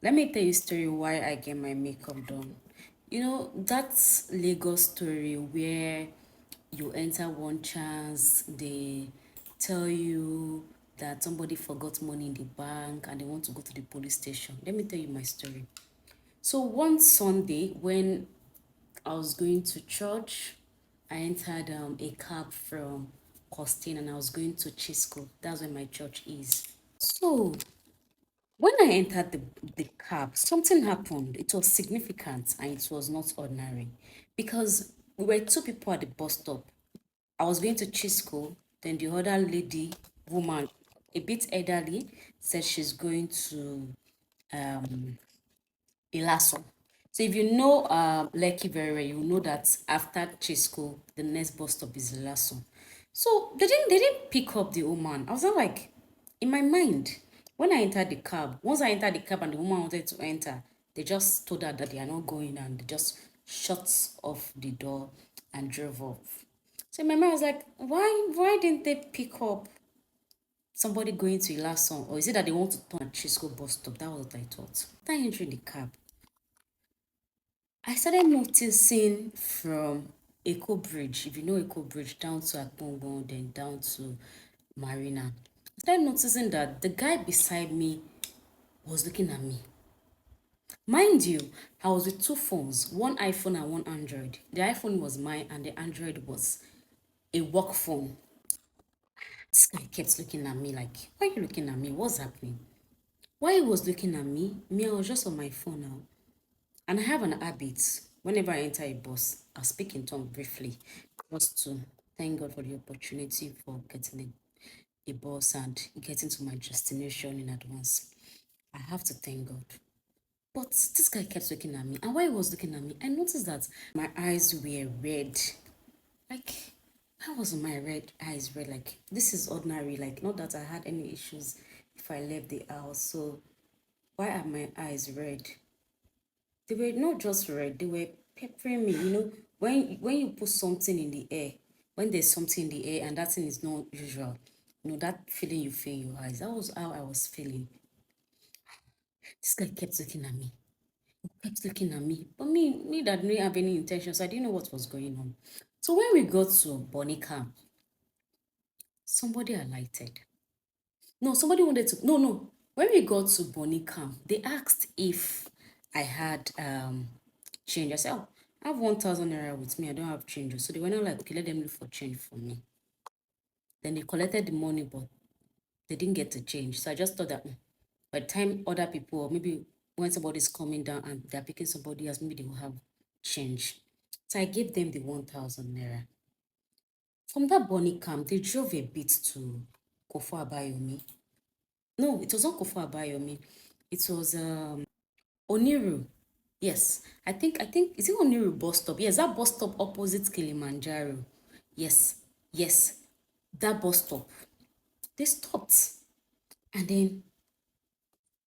Let me tell you a story why I get my makeup done. You know, that's Lagos story where you enter one chance, they tell you that somebody forgot money in the bank and they want to go to the police station. Let me tell you my story. So one Sunday when I was going to church, I entered a cab from Costain and I was going to Chisco. That's where my church is. So when I entered the cab, something happened. It was significant and it was not ordinary because we were two people at the bus stop. I was going to Chisco, then the other lady, woman, a bit elderly, said she's going to Ilaso. So if you know Lekki very well, you know that after Chisco, the next bus stop is Ilaso. So they didn't pick up the woman. I was not like, in my mind, when I entered the cab, once I entered the cab and the woman wanted to enter, they just told her that they are not going and they just shut off the door and drove off. So in my mind, I was like, why didn't they pick up somebody going to Ilaso? Or is it that they want to turn at Chisco bus stop? That was what I thought. After entering the cab, I started noticing from Eco Bridge, if you know Eco Bridge, down to Akpongbon, then down to Marina. I started noticing that the guy beside me was looking at me. Mind you, I was with two phones, one iPhone and one Android. The iPhone was mine and the Android was a work phone. This guy kept looking at me like, why are you looking at me? What's happening? While he was looking at me, I was just on my phone now. And I have an habit, whenever I enter a bus, I'll speak in tongue briefly, just to thank God for the opportunity for getting a bus and getting to my destination in advance. I have to thank God. But this guy kept looking at me, and while he was looking at me, I noticed that my eyes were red. Like, how was my red eyes red? Like, this is ordinary. Like, not that I had any issues if I left the house. So, why are my eyes red? They were not just red, they were peppering me. You know, when you put something in the air, when there's something in the air and that thing is not usual, you know, that feeling you feel in your eyes. That was how I was feeling. This guy kept looking at me, kept looking at me. But me that didn't have any intentions, I didn't know what was going on. So when we got to Bonnie Camp, somebody alighted. No, somebody wanted to. No, no. When we got to Bonnie Camp, they asked if I had change. I said, oh, I have 1,000 naira with me. I don't have change. So they were not like, okay, let them look for change for me. Then they collected the money, but they didn't get the change. So I just thought that by the time other people, or maybe when somebody's coming down and they're picking somebody else, maybe they will have change. So I gave them the 1,000 naira. From that Bonnie Camp, they drove a bit to Kofo Abayomi. No, it was not Kofo Abayomi. It was Oniru. Yes. I think is it Oniru bus stop? Yes, that bus stop opposite Kilimanjaro. Yes. Yes. That bus stop. They stopped. And then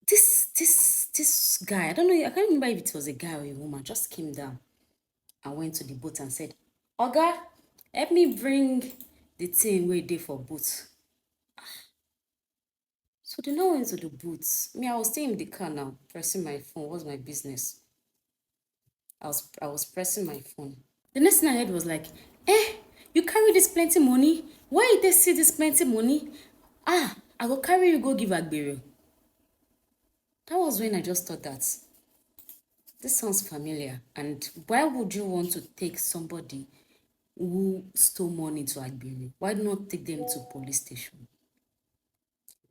this guy, I don't know, I can't remember if it was a guy or a woman, just came down and went to the boat and said, Oga, help me bring the thing where they for boat. So they now went to the boots. Me, I was staying in the car now, pressing my phone. What's my business? I was pressing my phone. The next thing I heard was like, you carry this plenty money? Why did they see this plenty money? Ah, I go carry you go give Agbero. That was when I just thought that this sounds familiar. And why would you want to take somebody who stole money to Agbero? Why not take them to police station?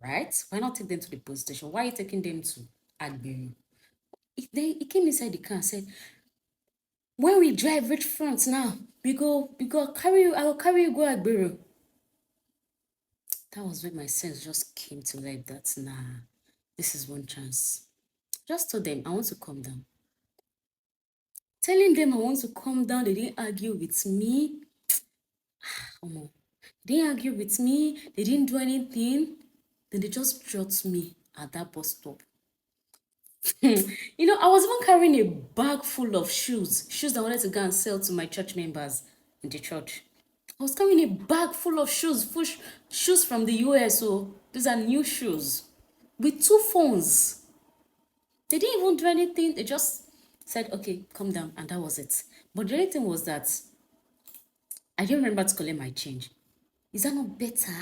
Right? Why not take them to the police station? Why are you taking them to Agbero? He came inside the car and said, when we drive reach front now, we go carry you, I will carry you go Agbero. That was when my sense just came to life that nah, this is one chance. Just told them I want to calm down. Telling them I want to calm down, they didn't argue with me. Omo, they didn't argue with me, they didn't do anything. Then they just dropped me at that bus stop. You know, I was even carrying a bag full of shoes that I wanted to go and sell to my church members in the church. I was carrying a bag full of shoes from the US. So these are new shoes with two phones. They didn't even do anything. They just said, okay, calm down, and that was it. But the only thing was that I didn't remember to collect my change. Is that not better?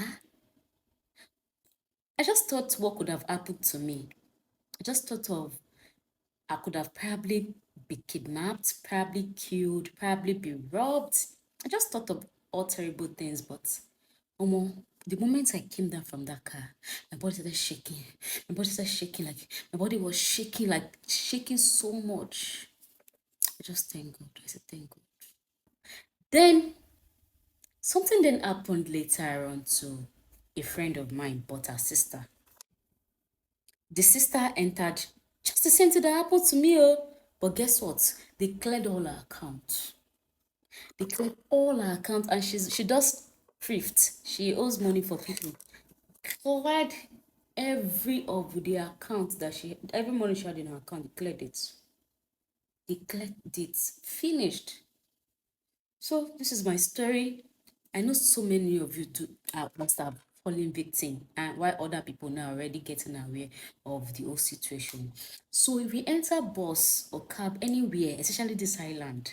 I just thought what could have happened to me. I just thought of I could have probably be kidnapped, probably killed, probably be robbed. I just thought of all terrible things, but the moment I came down from that car, my body started shaking. My body started shaking like my body was shaking, like shaking so much. I just thank God. I said thank God. Then something then happened later on to a friend of mine, but her sister. The sister entered just the same thing that happened to me, oh. But guess what? They cleared all her accounts. They cleared all her accounts, and she does thrift. She owes money for people. Cleared every of the accounts that every money she had in her account. They cleared it. They cleared it. Finished. So this is my story. I know so many of you must have fallen victim, and while other people now already getting aware of the whole situation. So if we enter bus or cab anywhere, especially this island,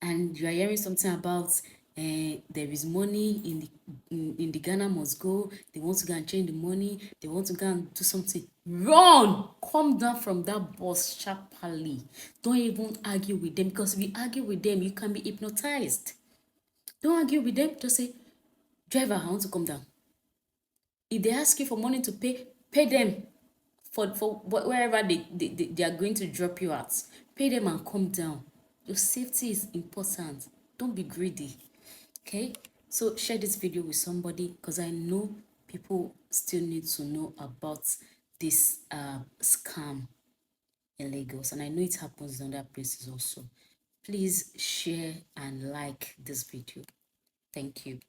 and you are hearing something about there is money in the Ghana must go, they want to go and change the money, they want to go and do something, run, come down from that bus sharply. Don't even argue with them, because if you argue with them, you can be hypnotized. Don't argue with them. Just say, driver, I want to come down. If they ask you for money to pay them for wherever they are going to drop you at. Pay them and come down. Your safety is important. Don't be greedy. Okay? So share this video with somebody, because I know people still need to know about this scam in Lagos. And I know it happens in other places also. Please share and like this video. Thank you.